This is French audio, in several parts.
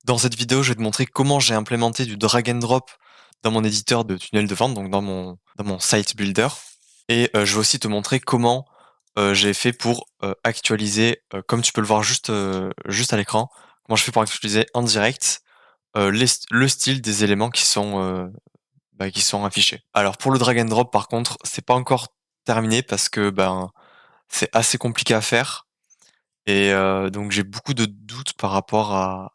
Dans cette vidéo, je vais te montrer comment j'ai implémenté du drag and drop dans mon éditeur de tunnel de vente, donc dans mon site builder. Et je vais aussi te montrer comment j'ai fait pour actualiser, comme tu peux le voir juste à l'écran, comment je fais pour actualiser en direct le style des éléments qui sont affichés. Alors pour le drag and drop, par contre, c'est pas encore terminé parce que c'est assez compliqué à faire. Et donc j'ai beaucoup de doutes par rapport à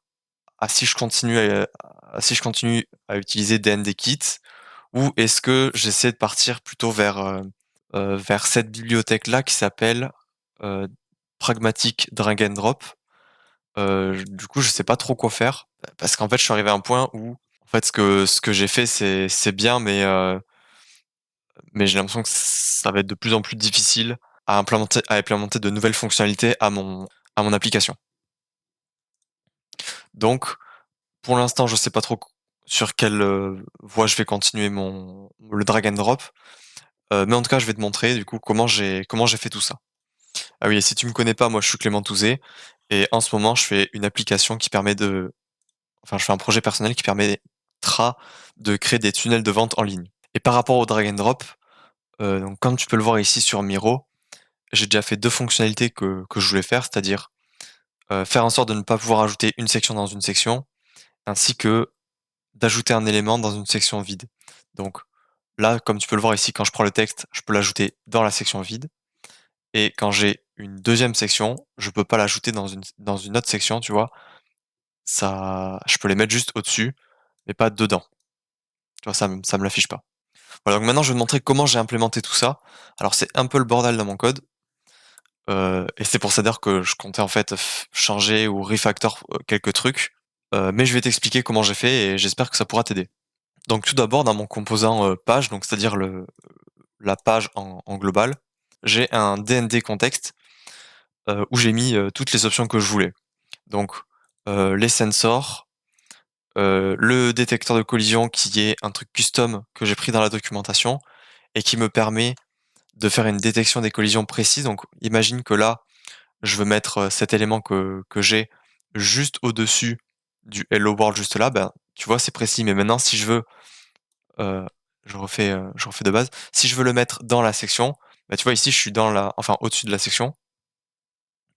si je continue à utiliser DNDKit ou est-ce que j'essaie de partir plutôt vers cette bibliothèque-là qui s'appelle, heu, Pragmatic Drag and Drop. Du coup, je sais pas trop quoi faire parce qu'en fait, je suis arrivé à un point où, en fait, ce que j'ai fait, c'est bien, mais j'ai l'impression que ça va être de plus en plus difficile à implémenter de nouvelles fonctionnalités à mon application. Donc pour l'instant, je sais pas trop sur quelle, voie je vais continuer le drag and drop, mais en tout cas, je vais te montrer du coup comment j'ai fait tout ça. Ah oui, et si tu me connais pas, moi je suis Clément Touzé et en ce moment, je fais une application qui permet je fais un projet personnel qui permettra de créer des tunnels de vente en ligne. Et par rapport au drag and drop, donc comme tu peux le voir ici sur Miro, j'ai déjà fait 2 fonctionnalités que je voulais faire, c'est-à-dire, faire en sorte de ne pas pouvoir ajouter une section dans une section, ainsi que d'ajouter un élément dans une section vide. Donc là, comme tu peux le voir ici, quand je prends le texte, je peux l'ajouter dans la section vide et quand j'ai une deuxième section, je peux pas l'ajouter dans une autre section, tu vois? Je peux les mettre juste au-dessus, mais pas dedans. Tu vois? Ça me l'affiche pas. Voilà, donc maintenant je vais te montrer comment j'ai implémenté tout ça. Alors c'est un peu le bordel dans mon code, et c'est pour ça d'ailleurs que je comptais en fait changer ou refactor, quelques trucs, mais je vais t'expliquer comment j'ai fait et j'espère que ça pourra t'aider. Donc tout d'abord dans mon composant, page, donc c'est-à-dire la page en global, j'ai un DND contexte, où j'ai mis, toutes les options que je voulais. Donc, les sensors, le détecteur de collision qui est un truc custom que j'ai pris dans la documentation et qui me permet de faire une détection des collisions précises. Donc imagine que là, je veux mettre, cet élément que j'ai juste au-dessus du hello world juste là, ben, tu vois, c'est précis. Mais maintenant si je veux, heu, je refais de base. Si je veux le mettre dans la section, bah, tu vois ici je suis au-dessus de la section,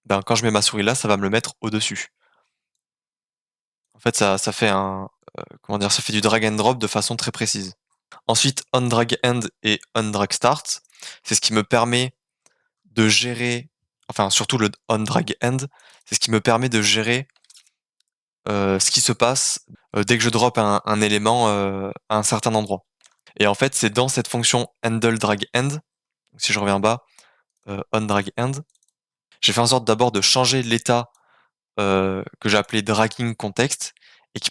ben, quand je mets ma souris là, ça va me le mettre au-dessus. En fait, ça fait comment dire? Ça fait du drag and drop de façon très précise. Ensuite, onDragEnd et onDragStart, c'est ce qui me permet de gérer, enfin surtout le onDragEnd, c'est ce qui me permet de gérer, ce qui se passe, dès que je drop un élément, à un certain endroit. Et en fait, c'est dans cette fonction handleDragEnd, donc si je reviens en bas, onDragEnd, j'ai fait en sorte d'abord de changer l'état, que j'ai appelé draggingContext et qui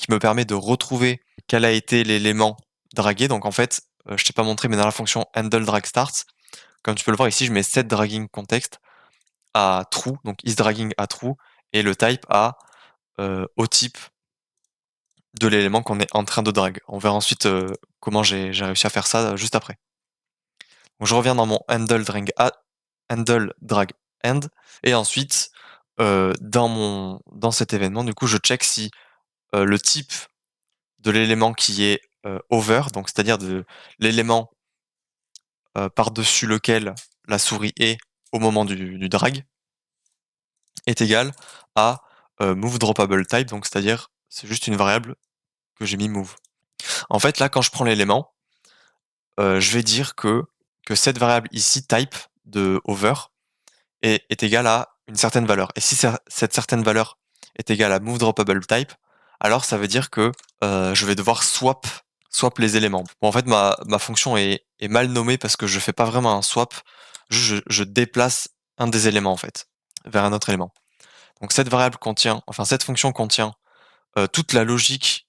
me permet de retrouver quel a été l'élément dragué. Donc en fait, je t'ai pas montré, mais dans la fonction handleDragStart, comme tu peux le voir ici, je mets setDraggingContext à true, donc isDragging à true et le type au type de l'élément qu'on est en train de drag. On verra ensuite, comment j'ai réussi à faire ça, juste après. Donc je reviens dans mon handleDragEnd et ensuite, dans cet événement, du coup, je check si, le type de l'élément qui est, over, donc c'est-à-dire de l'élément, par-dessus lequel la souris est au moment du drag, est égal à, moveDropableType, donc c'est-à-dire, c'est juste une variable que j'ai mis move. En fait, là, quand je prends l'élément, je vais dire que cette variable ici, type de over, est égale à une certaine valeur. Et si cette certaine valeur est égale à moveDropableType, alors ça veut dire que je vais devoir swap les éléments. Bon, en fait, ma fonction est mal nommée parce que je fais pas vraiment un swap, je déplace un des éléments en fait vers un autre élément. Donc cette fonction contient toute la logique,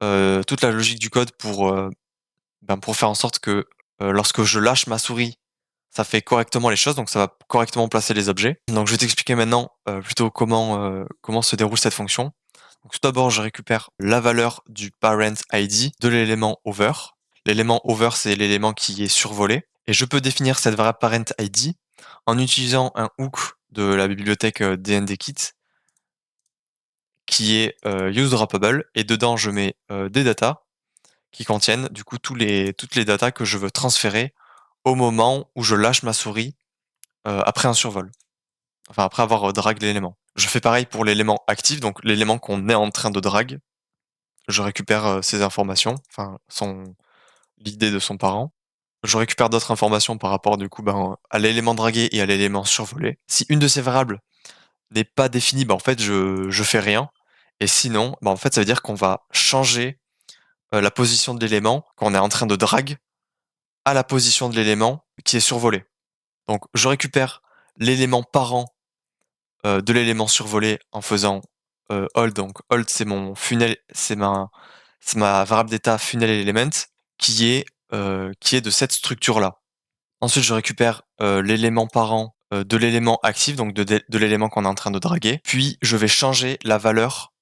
du code pour faire en sorte que lorsque je lâche ma souris, ça fait correctement les choses, donc ça va correctement placer les objets. Donc je vais t'expliquer maintenant, plutôt comment se déroule cette fonction. Donc tout d'abord, je récupère la valeur du parent ID de l'élément over. L'élément over, c'est l'élément qui est survolé et je peux définir cette variable parent ID en utilisant un hook de la bibliothèque, DNDKit qui est useDroppable et dedans je mets des datas qui contiennent du coup toutes les datas que je veux transférer au moment où je lâche ma souris après un survol. Enfin après avoir drag l'élément. Je fais pareil pour l'élément actif, donc l'élément qu'on est en train de drag. Je récupère ces informations, enfin l'idée de son parent. Je récupère d'autres informations par rapport du coup à l'élément dragué et à l'élément survolé. Si une de ces variables n'est pas définie, en fait je fais rien. Et sinon, en fait ça veut dire qu'on va changer la position de l'élément qu'on est en train de drag à la position de l'élément qui est survolé. Donc je récupère l'élément parent de l'élément survolé en faisant hold. Donc hold c'est mon funnel, c'est ma variable d'état funnel element qui est de cette structure-là. Ensuite, je récupère l'élément parent de l'élément actif, donc de l'élément qu'on est en train de draguer. Puis je vais changer la valeur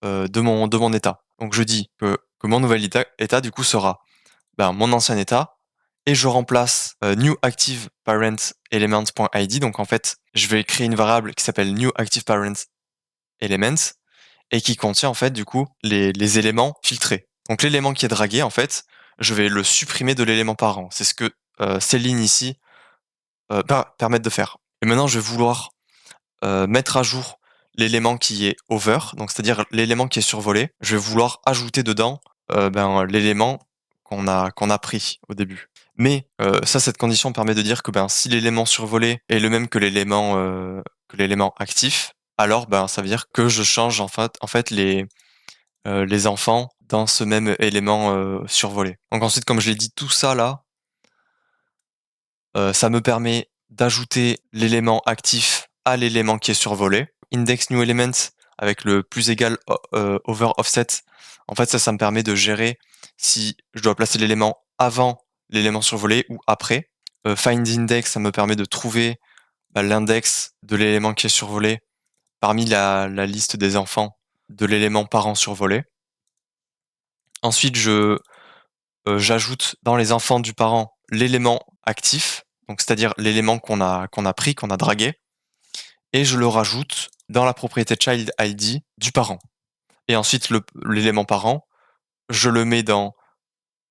de mon état. Donc je dis que mon nouvel état du coup sera mon ancien état et je remplace new active parent element.id. Donc en fait, je vais créer une variable qui s'appelle new active parent elements et qui contient en fait du coup les éléments filtrés. Donc l'élément qui est dragué en fait, je vais le supprimer de l'élément parent. C'est ce que ces lignes ici permettent de faire. Et maintenant, je vais vouloir mettre à jour l'élément qui est over, donc c'est-à-dire l'élément qui est survolé. Je vais vouloir ajouter dedans l'élément qu'on a pris au début. Mais ça, cette condition permet de dire que si l'élément survolé est le même que l'élément actif, alors ça veut dire que je change en fait les enfants dans ce même élément survolé. Donc ensuite, comme je l'ai dit, tout ça là, ça me permet d'ajouter l'élément actif à l'élément qui est survolé. Index new element avec le plus égal over offset. En fait, ça me permet de gérer si je dois placer l'élément avant l'élément survolé ou après. Find index, ça me permet de trouver l'index de l'élément qui est survolé parmi la liste des enfants de l'élément parent survolé. Ensuite, j'ajoute dans les enfants du parent l'élément actif, donc c'est-à-dire l'élément qu'on a pris, qu'on a dragué, et je le rajoute dans la propriété child ID du parent. Et ensuite, l'élément parent, je le mets dans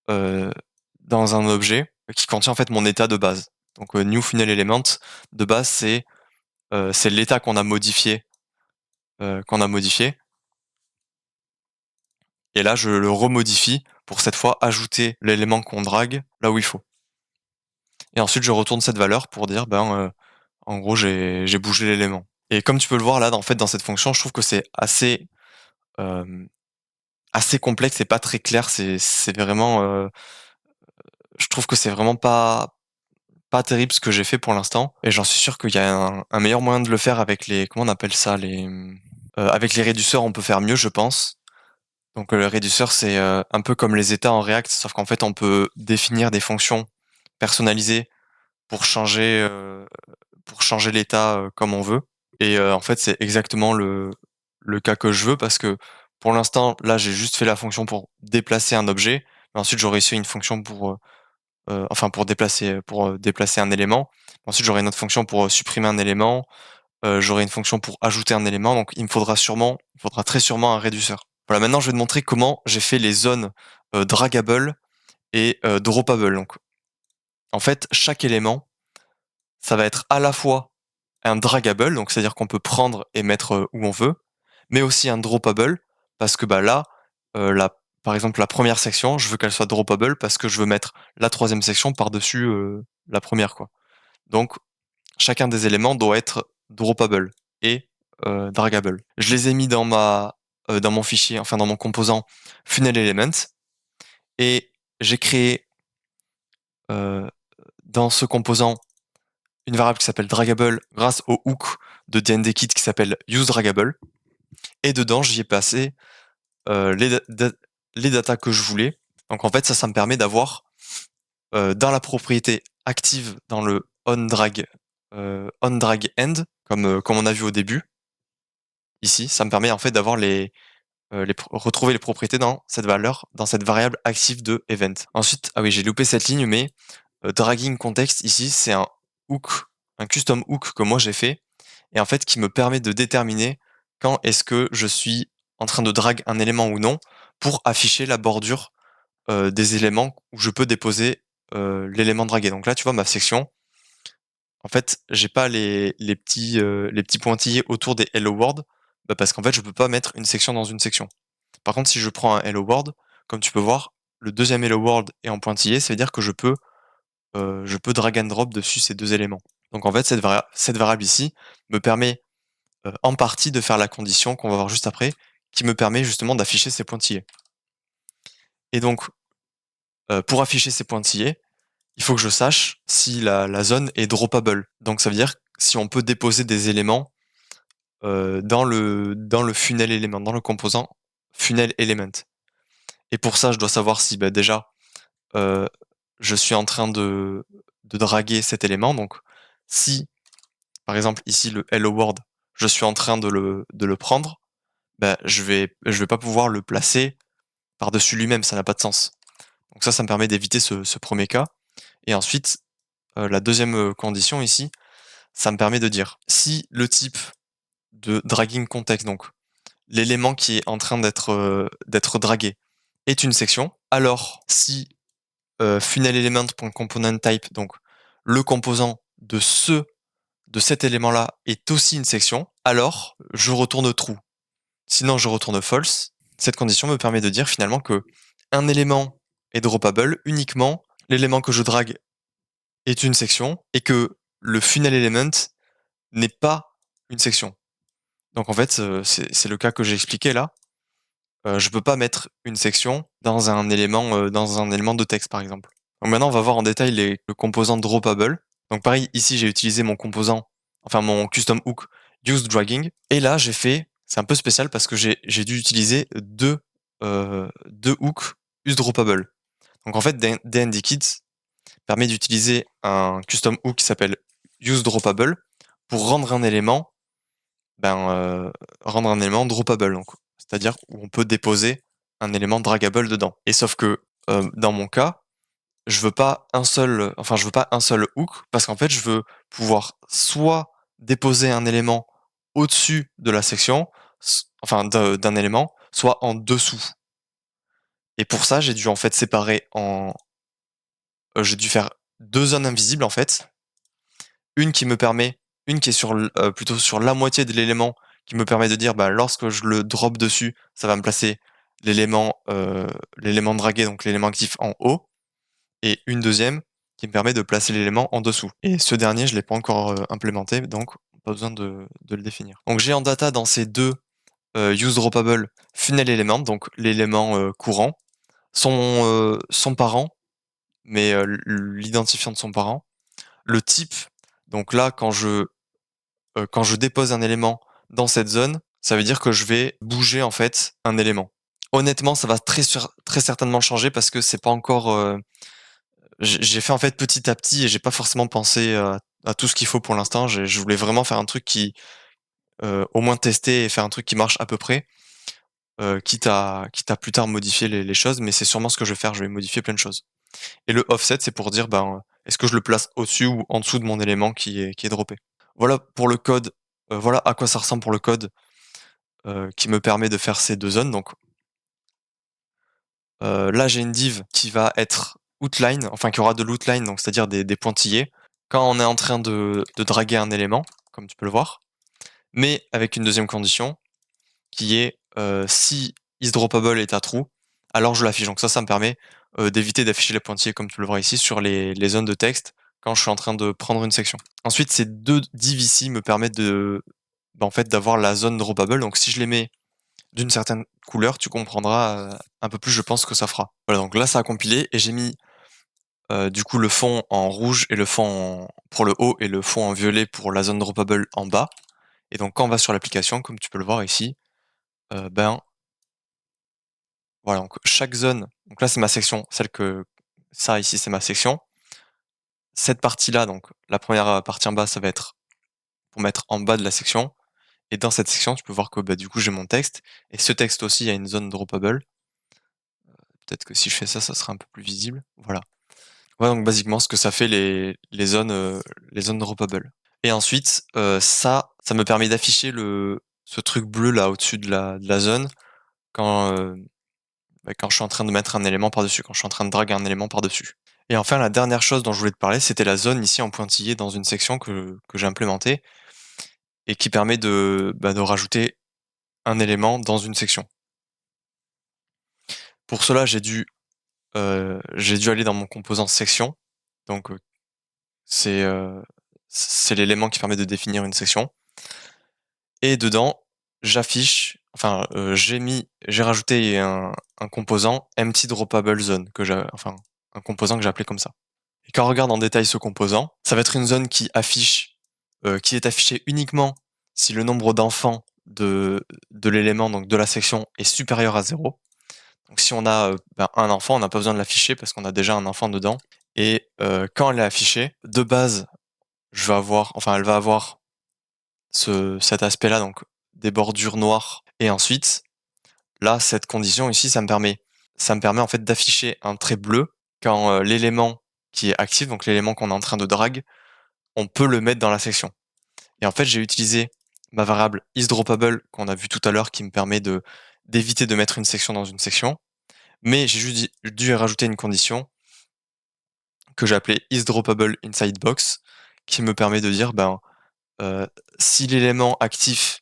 un objet qui contient en fait mon état de base. Donc new funnel element de base, c'est l'état qu'on a modifié, Et là, je le remodifie pour cette fois ajouter l'élément qu'on drague là où il faut. Et ensuite, je retourne cette valeur pour dire, en gros, j'ai bougé l'élément. Et comme tu peux le voir là, en fait, dans cette fonction, je trouve que c'est assez complexe et pas très clair. C'est vraiment, je trouve que c'est vraiment pas terrible ce que j'ai fait pour l'instant. Et j'en suis sûr qu'il y a un meilleur moyen de le faire avec comment on appelle ça, avec les réduceurs, on peut faire mieux, je pense. Donc le réduceur, c'est un peu comme les états en React, sauf qu'en fait, on peut définir des fonctions personnalisées pour changer l'état comme on veut. Et en fait, c'est exactement le cas que je veux parce que pour l'instant, là, j'ai juste fait la fonction pour déplacer un objet. Mais ensuite, j'aurais ici une fonction pour déplacer un élément. Ensuite, j'aurai une autre fonction pour supprimer un élément. J'aurai une fonction pour ajouter un élément. Donc, il faudra très sûrement un réduceur. Voilà, maintenant, je vais te montrer comment j'ai fait les zones dragable et droppable. Donc, en fait, chaque élément, ça va être à la fois un dragable, donc c'est-à-dire qu'on peut prendre et mettre où on veut, mais aussi un droppable, parce que là, par exemple, la première section, je veux qu'elle soit droppable parce que je veux mettre la troisième section par-dessus la première, quoi. Donc, chacun des éléments doit être droppable et dragable. Je les ai mis dans dans mon fichier, enfin dans mon composant funnel element, et j'ai créé dans ce composant une variable qui s'appelle dragable grâce au hook de DNDKit qui s'appelle useDragable. Et dedans, j'y ai passé les datas que je voulais. Donc en fait, ça me permet d'avoir dans la propriété active dans le onDrag end, comme on a vu au début, ici, ça me permet en fait d'avoir retrouver les propriétés dans cette valeur, dans cette variable active de event. Ensuite, ah oui, j'ai loupé cette ligne, mais dragging context ici, c'est un hook, un custom hook que moi j'ai fait, et en fait qui me permet de déterminer quand est-ce que je suis en train de drag un élément ou non, pour afficher la bordure des éléments où je peux déposer l'élément dragué. Donc là, tu vois, ma section, en fait, j'ai pas les petits pointillés autour des hello world, bah, parce qu'en fait, je peux pas mettre une section dans une section. Par contre, si je prends un hello world, comme tu peux voir, le deuxième hello world est en pointillé, ça veut dire que je peux drag and drop dessus ces deux éléments. Donc en fait, cette variable ici me permet en partie de faire la condition qu'on va voir juste après, qui me permet justement d'afficher ces pointillés. Et donc, pour afficher ces pointillés, il faut que je sache si la zone est droppable. Donc ça veut dire si on peut déposer des éléments dans le funnel élément, dans le composant funnel element. Et pour ça, je dois savoir si bah, déjà euh, je suis en train de draguer cet élément. Donc si par exemple ici le hello world, je suis en train de le prendre, bah, je vais pas pouvoir le placer par-dessus lui-même, ça n'a pas de sens. Donc ça me permet d'éviter ce premier cas. Et ensuite, la deuxième condition ici, ça me permet de dire si le type de dragging context, donc l'élément qui est en train d'être dragué, est une section, alors si funnel element.component type, donc le composant de cet élément-là est aussi une section, alors je retourne true. Sinon, je retourne false. Cette condition me permet de dire finalement que un élément est droppable uniquement l'élément que je drague est une section et que le funnel element n'est pas une section. Donc en fait, c'est le cas que j'ai expliqué là. Je peux pas mettre une section dans un élément de texte par exemple. Donc maintenant, on va voir en détail le composant droppable. Donc pareil, ici j'ai utilisé mon composant, enfin mon custom hook use dragging. Et là, c'est un peu spécial parce que j'ai dû utiliser deux hooks use droppable. Donc en fait, dndKit permet d'utiliser un custom hook qui s'appelle useDroppable pour rendre un élément droppable, donc c'est-à-dire où on peut déposer un élément draggable dedans. Et sauf que dans mon cas, je veux pas je veux pas un seul hook parce qu'en fait, je veux pouvoir soit déposer un élément au-dessus de la section, d'un élément, soit en dessous. Et pour ça, j'ai dû en fait j'ai dû faire deux zones invisibles en fait, une qui est plutôt sur la moitié de l'élément, qui me permet de dire, bah, lorsque je le drop dessus, ça va me placer l'élément dragué, donc l'élément actif en haut, et une deuxième qui me permet de placer l'élément en dessous. Et ce dernier, je l'ai pas encore implémenté, donc pas besoin de le définir. Donc j'ai en data dans ces deux useDroppable funnel element, donc l'élément courant, son parent, mais l'identifiant de son parent, le type. Donc là, quand je dépose un élément dans cette zone, ça veut dire que je vais bouger en fait un élément. Honnêtement, ça va très certainement changer parce que c'est pas encore. J'ai fait en fait petit à petit et j'ai pas forcément pensé à tout ce qu'il faut pour l'instant. Je voulais vraiment faire un truc qui, au moins tester et faire un truc qui marche à peu près, quitte à plus tard modifier les choses. Mais c'est sûrement ce que je vais faire. Je vais modifier plein de choses. Et le offset, c'est pour dire, ben, est-ce que je le place au-dessus ou en dessous de mon élément qui est droppé. Voilà pour le code. Voilà à quoi ça ressemble pour le code qui me permet de faire ces deux zones. Donc là, j'ai une div qui va être outline, enfin qui aura de l'outline, donc c'est-à-dire des pointillés, quand on est en train de draguer un élément, comme tu peux le voir, mais avec une deuxième condition qui est si isDroppable est à true, alors je l'affiche. Donc ça me permet d'éviter d'afficher les pointillés, comme tu le vois ici, sur les zones de texte quand je suis en train de prendre une section. Ensuite, ces deux divs ici me permettent en fait, d'avoir la zone droppable. Donc si je les mets d'une certaine couleur, tu comprendras un peu plus, je pense, que ça fera. Voilà, donc là, ça a compilé et j'ai mis du coup le fond en rouge et le fond pour le haut et le fond en violet pour la zone droppable en bas. Et donc quand on va sur l'application, comme tu peux le voir ici, ben voilà, donc chaque zone, donc là c'est ma section, ça ici c'est ma section. Cette partie-là, donc la première partie en bas, ça va être pour mettre en bas de la section. Et dans cette section, tu peux voir que bah, du coup j'ai mon texte. Et ce texte aussi, il y a une zone droppable. Peut-être que si je fais ça, ça sera un peu plus visible. Voilà. Ouais, donc basiquement, ce que ça fait les zones droppable. Et ensuite, ça me permet d'afficher ce truc bleu là au-dessus de la zone quand je suis en train de mettre un élément par-dessus, quand je suis en train de drag un élément par-dessus. Et enfin, la dernière chose dont je voulais te parler, c'était la zone ici en pointillé dans une section que j'ai implémentée et qui permet de rajouter un élément dans une section. Pour cela, j'ai dû aller dans mon composant section, donc c'est, heu, c'est l'élément qui permet de définir une section et dedans, j'ai rajouté un composant empty droppable zone un composant que j'ai appelé comme ça. Et quand on regarde en détail ce composant, ça va être une zone qui est affichée uniquement si le nombre d'enfants de l'élément, donc de la section, est supérieur à 0. Donc si on a, 1 enfant, on n'a pas besoin de l'afficher parce qu'on a déjà un enfant dedans et quand elle est affichée, de base, elle va avoir cet aspect-là, donc des bordures noires et ensuite, là, cette condition ici, ça me permet en fait d'afficher un trait bleu quand, l'élément qui est actif, donc l'élément qu'on est en train de drag, on peut le mettre dans la section. Et en fait, j'ai utilisé ma variable isDroppable qu'on a vu tout à l'heure qui me permet d'éviter de mettre une section dans une section, mais j'ai juste dû rajouter une condition que j'ai appelée isDroppableInsideBox qui me permet de dire, heu, si l'élément actif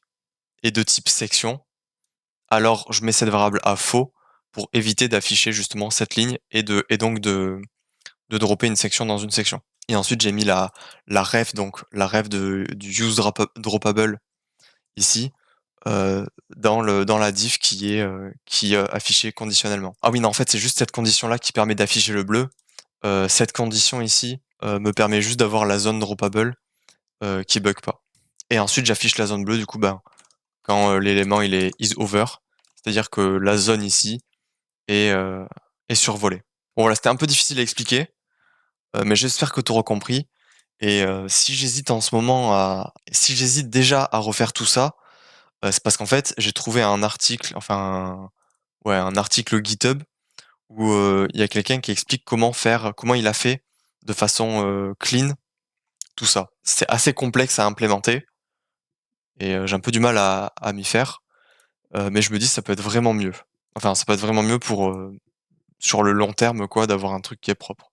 est de type section, alors je mets cette variable à faux pour éviter d'afficher justement cette ligne et donc de dropper une section dans une section. Et ensuite, j'ai mis la ref du useDroppable ici, dans la diff qui est affichée conditionnellement. Ah oui, non, en fait, c'est juste cette condition-là qui permet d'afficher le bleu. Cette condition ici, me permet juste d'avoir la zone droppable, qui bug pas. Et ensuite, j'affiche la zone bleue, du coup, quand, l'élément il est isOver, c'est-à-dire que la zone ici est survolée. Bon voilà, c'était un peu difficile à expliquer, mais j'espère que tu auras compris et si j'hésite déjà à refaire tout ça, c'est parce qu'en fait, j'ai trouvé un article GitHub où, il y a quelqu'un qui explique comment il a fait de façon, clean tout ça. C'est assez complexe à implémenter et j'ai un peu du mal à m'y faire, mais je me dis: «Ça peut être vraiment mieux». Enfin, ça peut être vraiment mieux sur le long terme quoi, d'avoir un truc qui est propre.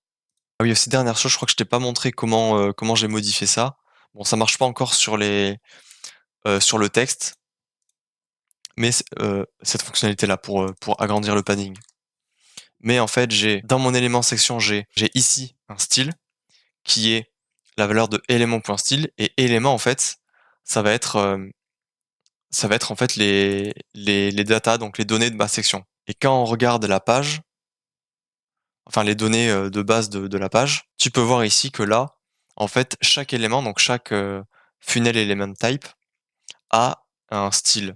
Ah oui, aussi dernière chose, je crois que je t'ai pas montré comment j'ai modifié ça. Bon, ça marche pas encore sur le texte, mais cette fonctionnalité-là pour agrandir le padding. Mais en fait, j'ai dans mon élément section, j'ai ici un style qui est la valeur de élément.style et élément en fait, ça va être, ça va être en fait les datas, donc les données de ma section. Et quand on regarde la page, enfin les données, de base de la page, tu peux voir ici que là, en fait, chaque élément, donc chaque, funnel element type a un style.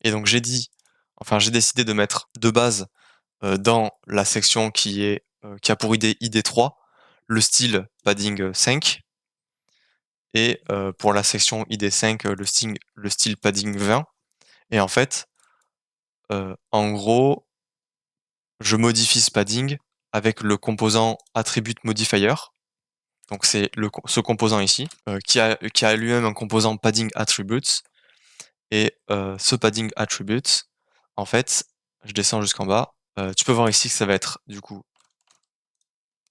Et donc j'ai décidé de mettre de base, dans la section qui a pour ID 3, le style padding, 5 et pour la section ID 5, le style padding 20 et en fait, en gros, je modifie ce padding avec le composant attribute modifier. Donc c'est ce composant ici, qui a lui-même un composant padding attributes et ce padding attributes, en fait, je descends jusqu'en bas, tu peux voir ici que ça va être du coup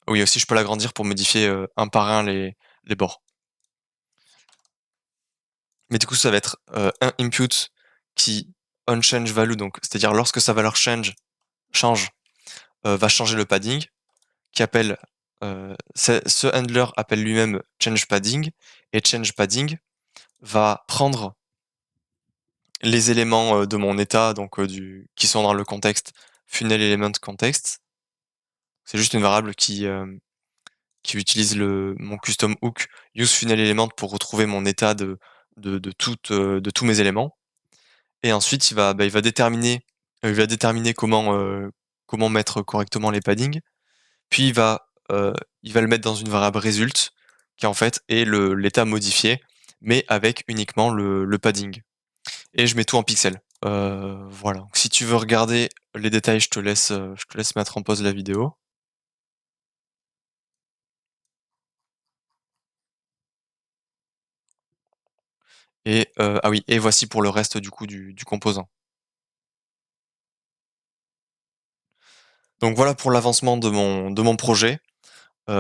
oui aussi je peux l'agrandir pour modifier, un par un les bords. Mais du coup ça va être, un input qui onChange value donc c'est-à-dire lorsque sa valeur change, va changer le padding, qui appelle, ce handler appelle lui-même change padding et change padding va prendre les éléments, de mon état donc, qui sont dans le contexte funnel element context. C'est juste une variable qui utilise mon custom hook useFunnelElement pour retrouver mon état de tous mes éléments et ensuite il va déterminer comment mettre correctement les paddings. Puis il va le mettre dans une variable result qui en fait est l'état modifié, mais avec uniquement le padding et je mets tout en pixels. Voilà. Donc si tu veux regarder les détails, je te laisse mettre en pause la vidéo et ah oui et voici pour le reste du coup du composant. Donc voilà pour l'avancement de mon projet.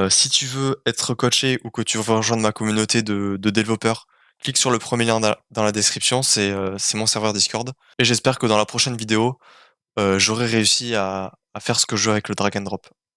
Si tu veux être coaché ou que tu veux rejoindre ma communauté de développeurs, clique sur le premier lien dans la description, c'est mon serveur Discord et j'espère que dans la prochaine vidéo, j'aurai réussi à faire ce que je veux avec le drag and drop.